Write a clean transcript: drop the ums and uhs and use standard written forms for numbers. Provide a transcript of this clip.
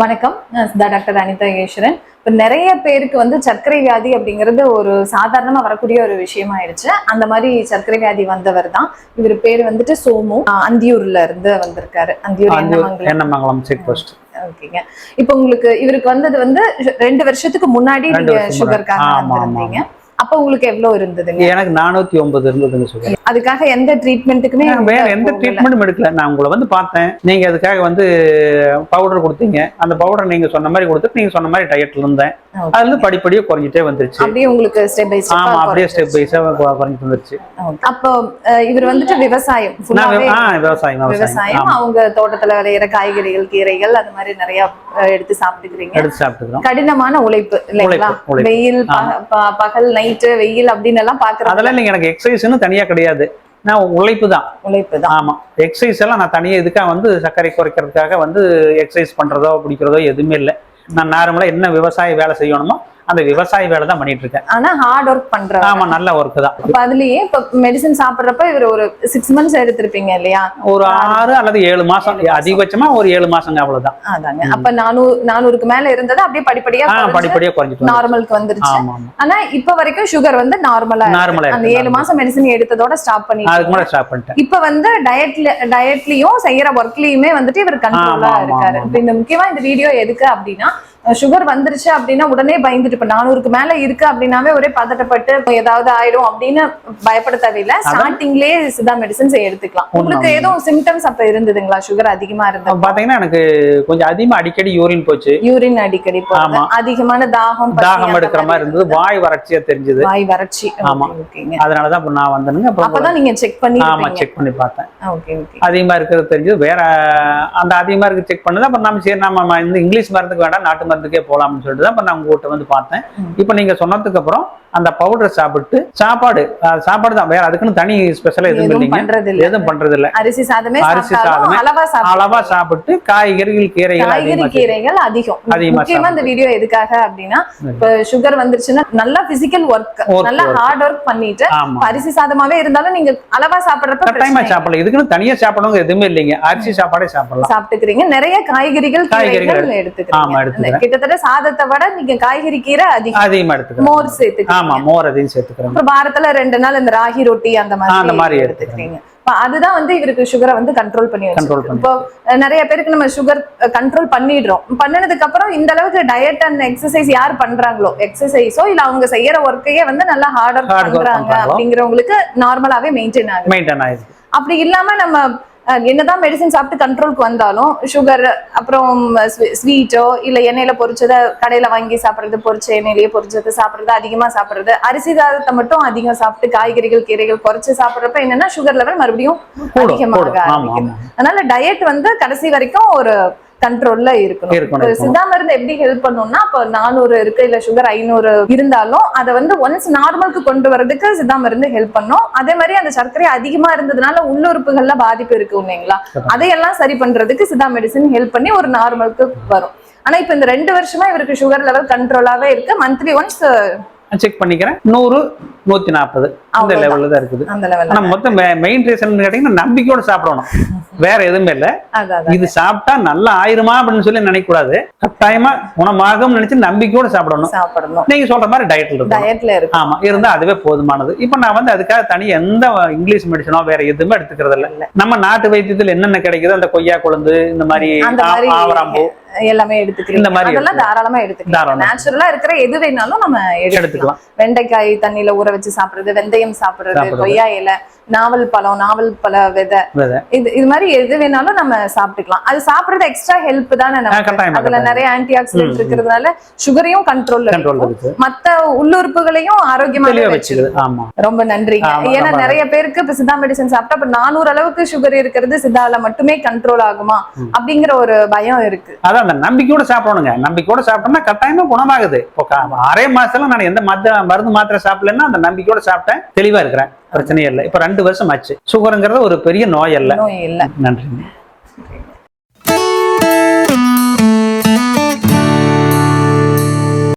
வணக்கம். நான் டாக்டர் அனிதா ஈஸ்வரன். இப்போ நிறைய பேருக்கு சர்க்கரை வியாதி அப்படிங்கிறது ஒரு சாதாரணமா வரக்கூடிய ஒரு விஷயம் ஆயிடுச்சு. அந்த மாதிரி சர்க்கரை வியாதி வந்தவர் தான் இவர். பேர் சோமு. அந்தியூர்ல இருந்து வந்திருக்காரு. Anthiyur Ennamangalam check post. ஓகேங்க. இப்போ உங்களுக்கு இவருக்கு வந்தது 2 வருஷத்துக்கு முன்னாடி நீங்க சுகருக்காக வந்திருந்தீங்க. அப்ப உங்களுக்கு எவ்வளவு இருந்ததுங்க? எனக்கு 409 இருந்ததுங்க சுகர். அதுக்காக எந்த ட்ரீட்மெண்ட்டுக்குமே வேற எந்த ட்ரீட்மெண்ட்டும் எடுக்கல. நான் உங்களை பார்த்தேன். நீங்க அதுக்காக பவுடர் கொடுத்தீங்க. அந்த பவுடர் நீங்க சொன்ன மாதிரி கொடுத்துட்டு நீங்க சொன்ன மாதிரி டயட்ல இருந்தேன். அதுல இருந்து படிப்படியா குறைஞ்சிட்டே வந்துருச்சு. அப்படியே உங்களுக்கு ஸ்டெப் பை ஸ்டெப். ஆமா, அப்படியே ஸ்டெப் பை ஸ்டெப் குறைஞ்சிட்டு வந்துருச்சு. அப்போ இவர் விவசாயம், விவசாயம். அவங்க தோட்டத்துல விளையிற காய்கறிகள், கீரைகள் அது மாதிரி நிறைய எடுத்து சாப்பிட்டுக்கிறீங்க. கடினமான உழைப்பு இல்லைங்களா? வெயில், பகல், நைட்டு, வெயில் அப்படின்னு எல்லாம் பாக்குறது. அதெல்லாம் நீங்க எனக்கு எக்ஸசைஸ்னு தனியா கிடையாது. நான் உழைப்பு தான். ஆமா, எக்ஸசைஸ் எல்லாம் நான் தனியா இதுக்காக சர்க்கரை குறைக்கிறதுக்காக எக்ஸசைஸ் பண்றதோ பிடிக்கிறதோ எதுவுமே இல்லை. நான் நார்மலா என்ன விவசாய வேலை செய்யணுமோ அந்த விவசாய வேலை தான் பண்ணிட்டு இருக்கேன். ஆனா ஹார்ட் ஒர்க் பண்றேன். ஆமா, நல்ல ஒர்க் தான். அதுலயே இப்ப மெடிசன் சாப்பிடுறப்ப இவர் ஒரு 6 months எடுத்திருப்பீங்க இல்லையா? ஒரு 6 அல்லது 7 மாசம், அதிகபட்சமா ஒரு 7 மாசங்க, அவ்வளவுதான். அதாங்க. அப்ப 400க்கு மேல இருந்தது அப்படியே படிப்படியா குறைஞ்சிட்டு நார்மலுக்கு வந்துருச்சு. ஆனா இப்ப வரைக்கும் சுகர் நார்மலா அந்த 7 மாசம் மெடிசன் எடுத்ததோட ஸ்டாப் பண்ணிட்டேன். இப்ப டயட்லயும் செய்யற ஒர்க்லயுமே இவர் கண்ட்ரோலா இருக்காரு. இந்த முக்கியமா இந்த வீடியோ எதுக்கு அப்படின்னா, சுகர் வந்துருச்சு அப்படின்னா உடனே பயந்துட்டு, இப்ப 400க்கு மேல இருக்கு அப்படின்னாவே ஒரே பதட்டப்பட்டு ஏதாவது ஆயிடும் அப்படின்னு பயப்பட தேவையில்லை. ஸ்டார்டிங்லயே சித்தா மெடிசன்ஸ் எடுத்துக்கலாம். உங்களுக்கு எதுவும் சிம்டம்ஸ் அப்ப இருந்ததுங்களா? சுகர் அதிகமா இருந்தது பாத்தீங்கன்னா எனக்கு கொஞ்சம் அதிகமா அடிக்கடி யூரின் போச்சு. யூரின் அடிக்கடி போச்சு. அதிகமான தாகம் எடுக்கிற மாதிரி இருந்தது. வாய் வறட்சியா தெரிஞ்சது. வாய் வறட்சி. ஆமா, அதனாலதான் நான் வந்தேனுங்க. அப்பதான் நீங்க செக் பண்ணி பார்த்தேன். அதிகமா இருக்கிறது தெரிஞ்சது. வேற அந்த அதிகமா இருக்கு செக் பண்ணது. அப்புறம் நம்ம சரி நம்ம இந்த இங்கிலீஷ் மருந்துக்கு வேண்டாம், நாட்டு மருந்துக்கே போலாம்னு சொல்லிட்டு தான் நான் உங்ககிட்ட பார்த்தேன். இப்ப நீங்க சொன்னதுக்கு அப்புறம் அந்த பவுடர் சாப்பிட்டு சாப்பாடு தான், வேற அதுக்குன்னு தனி ஸ்பெஷலா எதுவும் இல்லைங்க. எதுவும் பண்றது இல்ல. அரிசி சாதமே அளவா சாப்பிட்டு காய்கறிகள், கீரைகள் அதிகமா. இந்த வீடியோ எதுக்காக அப்படின்னா, இப்ப சுகர் வந்துருச்சுன்னா நல்லா பிசிக்கல் ஒர்க், நல்லா ஹார்ட் ஒர்க் பண்ணிட்டு அரிசி சாதமாவே இருந்தாலும் நீங்க அளவா சாப்பிடுறப்ப டைமா சாப்பிடலாம். இதுக்குன்னு தனியா சாப்பிடணும் எதுவுமே இல்லைங்க. அரிசி சாப்பாடே சாப்பிட்டுக்கிறீங்க. நிறைய காய்கறிகள் எடுத்துக்கிறீங்க. கிட்டத்தட்ட சாதத்தை விட நீங்க காய்கறி, கீரை அதிகமா எடுத்துக்கிறீங்க. மோர் சேர்த்துக்கிறீங்க. ஆமா, மோர் அதையும் சேர்த்துக்கிறேன். அப்புறம் வாரத்துல 2 நாள் இந்த ராகி ரொட்டி அந்த மாதிரி எடுத்துக்கிறீங்க. அதுதான் இவருக்கு சுகரை கண்ட்ரோல் பண்ணி வச்சிருக்கு. இப்போ நிறைய பேருக்கு நம்ம சுகர் கண்ட்ரோல் பண்ணிடுறோம். பண்ணனதுக்கு அப்புறம் இந்த அளவுக்கு டயட் அண்ட் எக்ஸசைஸ் யார் பண்றாங்களோ, எக்ஸசைஸோ இல்ல அவங்க செய்யற ஒர்க்கையே நல்லா ஹார்ட் ஒர்க் பண்றாங்க அப்படிங்கிறவங்களுக்கு நார்மலாவே மெயின்டைன் ஆகுது. அப்படி இல்லாம நம்ம என்னதான் மெடிசன் சாப்பிட்டு கண்ட்ரோலுக்கு வந்தாலும் சுகர், அப்புறம் ஸ்வீட்டோ இல்ல எண்ணெயில பொரிச்சதை கடையில வாங்கி சாப்பிடுறது, பொரிச்ச எண்ணெயிலேயே பொரிச்சதை சாப்பிடுறது, அதிகமா சாப்பிடுறது, அரிசி சாதத்தை மட்டும் அதிகம் சாப்பிட்டு காய்கறிகள், கீரைகள் குறைச்சு சாப்பிடுறப்ப என்னன்னா சுகர் லெவல் மறுபடியும் அதிகமாக ஆரம்பிக்கும். அதனால டயட் கடைசி வரைக்கும் ஒரு கண்ட்ரோல்ல இருக்கணும். சித்தா மருந்து எப்படி ஹெல்ப் பண்ணும்னா, இப்போ 400 இருக்கு இல்ல சுகர் 500 இருந்தாலும் அதை ஒன்ஸ் நார்மலுக்கு கொண்டு வரதுக்கு சித்தா மருந்து ஹெல்ப் பண்ணும். அதே மாதிரி அந்த சர்க்கரை அதிகமா இருந்ததுனால உள்ளுறுப்புகள்ல பாதிப்பு இருக்கு இல்லைங்களா, அதையெல்லாம் சரி பண்றதுக்கு சித்தா மெடிசின் ஹெல்ப் பண்ணி ஒரு நார்மலுக்கு வரும். ஆனா இப்ப இந்த 2 வருஷமா இவருக்கு சுகர் லெவல் கண்ட்ரோலாவே இருக்கு. மந்த்லி ஒன்ஸ் செக் பண்ணிக்கிறேன். 100, 140 அந்த லெவல்ல தான் இருக்குது. ஆனா மொத்தம் மெயின் ரீசன் கேட்டீங்கன்னா நம்பிக்கையோட சாப்பிடணும், வேற எதுவுமே இல்ல. இது சாப்பிட்டா நல்லா ஆயிருமா அப்படின்னு சொல்லி நினைக்க கூடாது. கட்டாயமா குணமாகும் நினைச்சு நம்பிக்கையோட சாப்பிடணும். நீங்க சொல்ற மாதிரி டயட்ல இருக்கு. ஆமா, இருந்தா அதுவே போதுமானது. இப்ப நான் அதுக்காக தனி எந்த இங்கிலீஷ் மெடிசனோ வேற எதுவுமே எடுத்துக்கிறது இல்ல. நம்ம நாட்டு வைத்தியத்தில் என்னென்ன கிடைக்குதோ, அந்த கொய்யா கொழுந்து, இந்த மாதிரி ஆவராம்பூ எல்லாமே எடுத்துக்கிறீங்க. அதெல்லாம் தாராளமா எடுத்துக்கலாம். நேச்சுரலா இருக்கிற எது வேணாலும் நம்ம எடுத்துக்கலாம். வெண்டைக்காய் தண்ணியில ஊற வச்சு சாப்பிடுறது, வெந்தயம் சாப்பிடுறது, கொய்யா இலை, நாவல் பழ விதை, இது மாதிரி எது வேணாலும் நம்ம சாப்பிட்டுக்கலாம். அது சாப்பிடுறது எக்ஸ்ட்ரா ஹெல்ப் தானே நமக்கு. அதுல நிறைய ஆன்டி ஆக்சிடென்ட் இருக்கிறதுனால சுகரையும் கண்ட்ரோல்ல இருக்கு, மத்த உள்ளுறுப்புகளையும் ஆரோக்கியமா வச்சுக்குது. ரொம்ப நன்றி. ஏன்னா நிறைய பேருக்கு இப்ப சித்தா மெடிசன் சாப்பிட்டா இப்ப 400 அளவுக்கு சுகர் இருக்கிறது சித்தால மட்டுமே கண்ட்ரோல் ஆகுமா அப்படிங்கிற ஒரு பயம் இருக்கு. அந்த நம்பிக்கையோட சாப்பிடணுங்க. நம்பிக்கையோட சாப்பிட்டோம்னா கட்டாயமா குணமாகுது. 6 மாசத்துல நான் எந்த மருந்து மாத்திரை சாப்பிடலன்னா அந்த நம்பிக்கையோட சாப்பிட்டேன், தெளிவா இருக்கிறேன், பிரச்சனையே இல்லை. இப்ப 2 வருஷம் ஆச்சு. சுகருங்கிறது ஒரு பெரிய நோய் அல்ல. நன்றி.